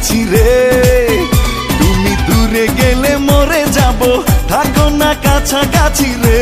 আছি রে। তুমি দূরে গেলে মরে যাব, থাকো না কাছাকাছি রে।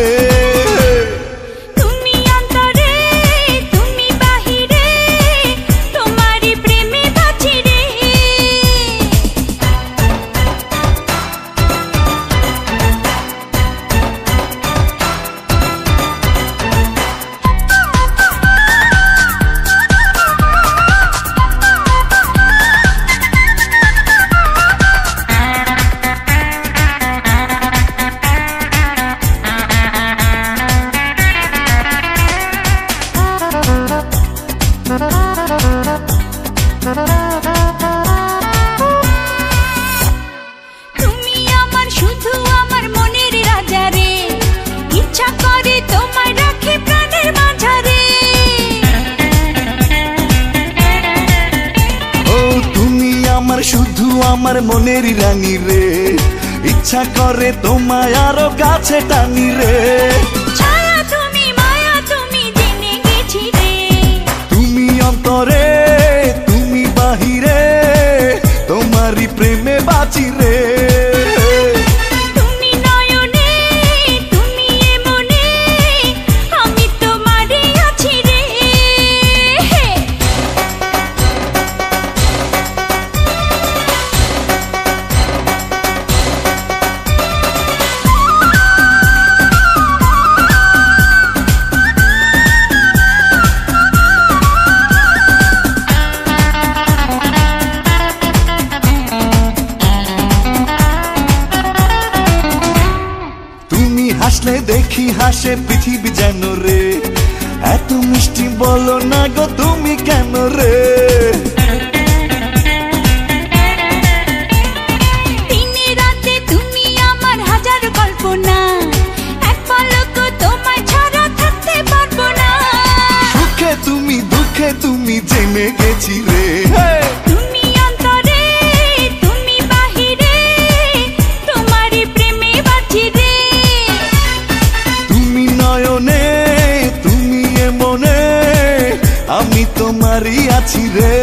তুমি আমার শুধু আমার মনের রাজা রে, ইচ্ছা করে তোমায় রাখি প্রাণের মাঝারে। ও তুমি আমার শুধু আমার মনের রানী রে, ইচ্ছা করে তোমায় আরো কাছে টানি রে। ছায়া তুমি মায়া তুমি জেনে গেছি রে, তুমি অন্তরে তুমি বাহিরে, তোমারই প্রেমে বাঁচি রে। তুমি নয়নে তুমি মনে, আমি তোমারই আছি রে। হাসলে দেখি হাসে পৃথিবী যেন রে, এত মিষ্টি বলো না গো তুমি কেন রে। দিনে রাতে তুমি আমার হাজার কল্পনা, এক পলক তোমায় ছাড়া থাকতে পারবো না। সুখে তুমি দুঃখে তুমি জেনে গেছি রে। তুমি অন্তরে তুমি বাহিরে, তোমারই প্রেমে বাঁচি রে। তুমি নয়নে তুমি মনে, আমি তোমারই আছি রে।